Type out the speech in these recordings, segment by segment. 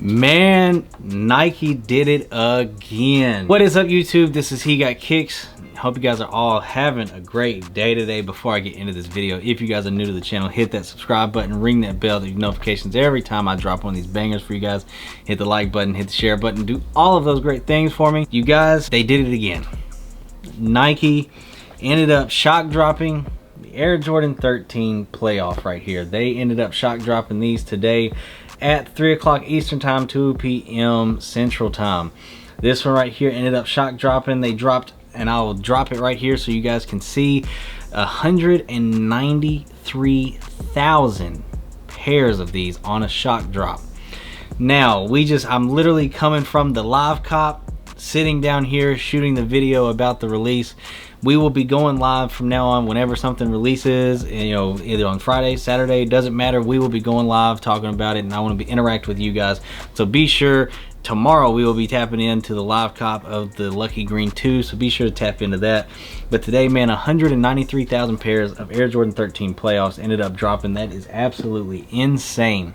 Man, Nike did it again. What is up, YouTube? This is He Got Kicks. Hope you guys are all having a great day today. Before I get into this video, if you guys are new to the channel, hit that subscribe button, ring that bell to get notifications every time I drop one of these bangers for you guys. Hit the like button, hit the share button, do all of those great things for me. You guys, they did it again. Nike ended up shock dropping the Air Jordan 13 playoff right here. They ended up shock dropping these today at 3 o'clock Eastern time, 2 p.m. Central time. This one right here ended up shock dropping. They dropped, and I will drop it right here so you guys can see, 193,000 pairs of these on a shock drop. Now, I'm literally coming from the live cop, sitting down here shooting the video about the release. We will be going live from now on whenever something releases, you know, either on Friday, Saturday, doesn't matter. We will be going live talking about it, and I want to interact with you guys. So be sure, tomorrow we will be tapping into the live cop of the Lucky Green 2, so be sure to tap into that. But today, man, 193,000 pairs of Air Jordan 13 playoffs ended up dropping. That is absolutely insane.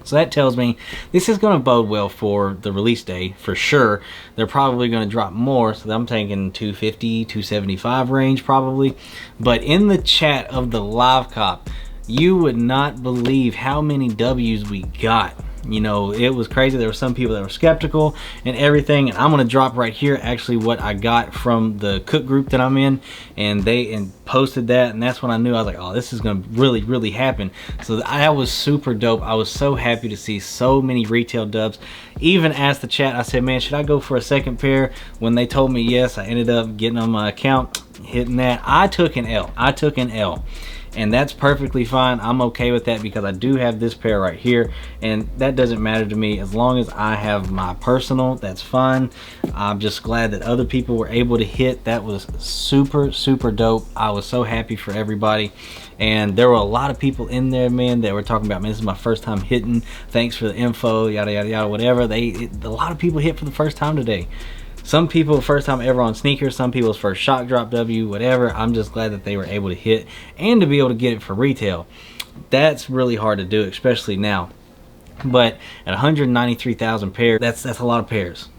So that tells me this is going to bode well for the release day for sure. They're probably going to drop more, so I'm thinking 250, 275 range probably. But in the chat of the live cop, you would not believe how many W's we got. You know, it was crazy. There were some people that were skeptical and everything, and I'm going to drop right here actually what I got from the cook group that I'm in, and they posted that, and that's when I knew. I was like, oh, this is going to really happen. So that was super dope. I was so happy to see so many retail dubs. Even asked the chat, I said, man, should I go for a second pair? When they told me yes, I ended up getting on my account, hitting that. I took an L. And that's perfectly fine. I'm okay with that because I do have this pair right here, and that doesn't matter to me as long as I have my personal. That's fine. I'm just glad that other people were able to hit. That was super dope. I was so happy for everybody, and there were a lot of people in there, man, that were talking about, man, this is my first time hitting, thanks for the info, yada yada, whatever. A lot of people hit for the first time today. Some people first time ever on Snkrs, some people's first shock drop W, whatever. I'm just glad that they were able to hit and to be able to get it for retail. That's really hard to do, especially now. But at 193,000 pairs, that's a lot of pairs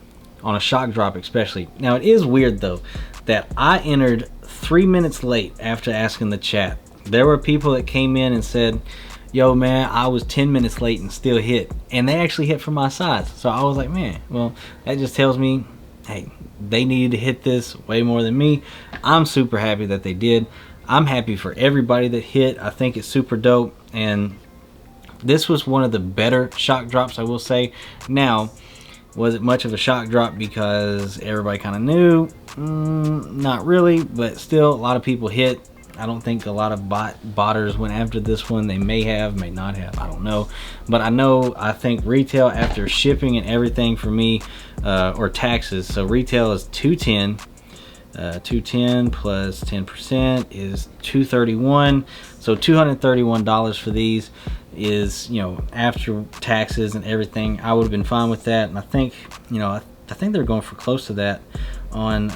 on a shock drop especially. Now it is weird though that I entered 3 minutes late after asking the chat. There were people that came in and said, yo man, I was 10 minutes late and still hit. And they actually hit from my size. So I was like, man, well, that just tells me, hey, they needed to hit this way more than me. I'm super happy that they did. I'm happy for everybody that hit. I think it's super dope, and this was one of the better shock drops, I will say. Now, was it much of a shock drop because everybody kind of knew? Not really, but still a lot of people hit. I don't think a lot of botters went after this one. They may have, may not have, I don't know. But I think retail after shipping and everything for me, or taxes, so retail is 210. 210 plus 10% is 231. So $231 for these is, you know, after taxes and everything. I would have been fine with that, and I think, you know, I think they're going for close to that on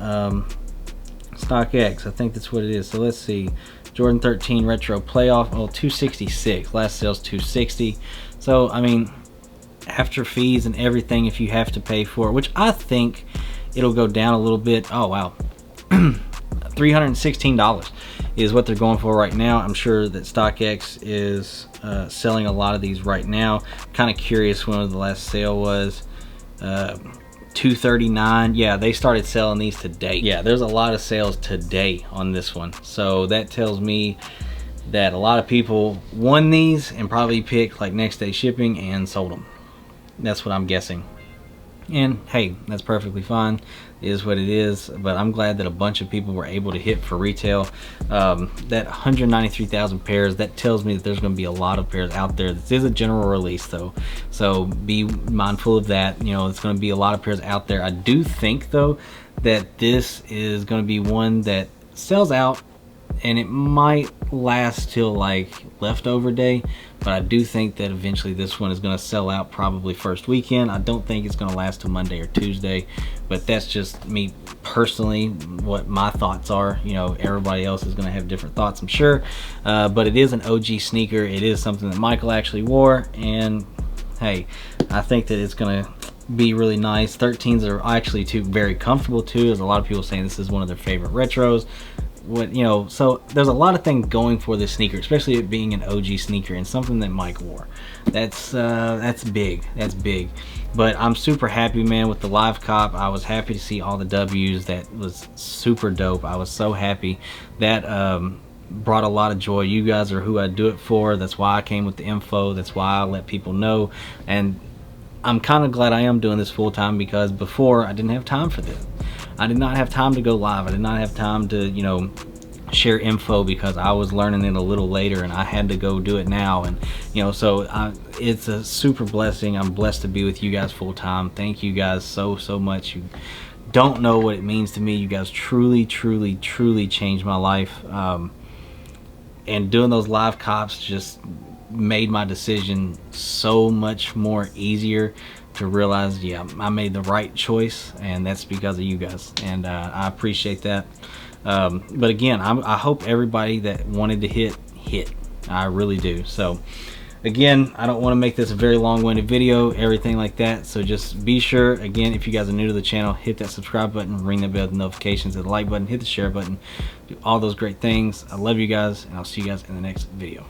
StockX. I think that's what it is. So let's see, Jordan 13 retro playoff, oh, 266. Last sale's 260. So I mean, after fees and everything, if you have to pay for it, which I think it'll go down a little bit. Oh wow, $316 is what they're going for right now. I'm sure that StockX is selling a lot of these right now. Kind of curious when the last sale was. $239. Yeah, they started selling these today. Yeah, there's a lot of sales today on this one, so that tells me that a lot of people won these and probably picked like next day shipping and sold them. That's what I'm guessing, and hey, that's perfectly fine. It is what it is. But I'm glad that a bunch of people were able to hit for retail. That 193,000 pairs, that tells me that there's going to be a lot of pairs out there. This is a general release though, so be mindful of that. You know, it's going to be a lot of pairs out there. I do think though that this is going to be one that sells out, and it might last till like leftover day, but I do think that eventually this one is going to sell out probably first weekend. I don't think it's going to last till Monday or Tuesday, but that's just me personally, what my thoughts are. You know, everybody else is going to have different thoughts, I'm sure, but it is an OG sneaker. It is something that Michael actually wore, and hey, I think that it's gonna be really nice. 13s are actually very comfortable too. There's a lot of people saying this is one of their favorite retros. What, you know, so there's a lot of things going for this sneaker, especially it being an OG sneaker and something that Mike wore. That's big. That's big. But I'm super happy, man, with the live cop. I was happy to see all the W's. That was super dope. I was so happy. That brought a lot of joy. You guys are who I do it for. That's why I came with the info. That's why I let people know. And I'm kind of glad I am doing this full time, because before I didn't have time for this. I did not have time to go live. I did not have time to, you know, share info, because I was learning it a little later and I had to go do it now. And, you know, so it's a super blessing. I'm blessed to be with you guys full time. Thank you guys so much. You don't know what it means to me. You guys truly changed my life. And doing those live cops just made my decision so much more easier to realize, yeah, I made the right choice, and that's because of you guys, and I appreciate that. But again, I hope everybody that wanted to hit. I really do. So again, I don't want to make this a very long-winded video, everything like that, so just be sure, again, if you guys are new to the channel, hit that subscribe button, ring the bell, the notifications, hit the like button, hit the share button, do all those great things. I love you guys, and I'll see you guys in the next video.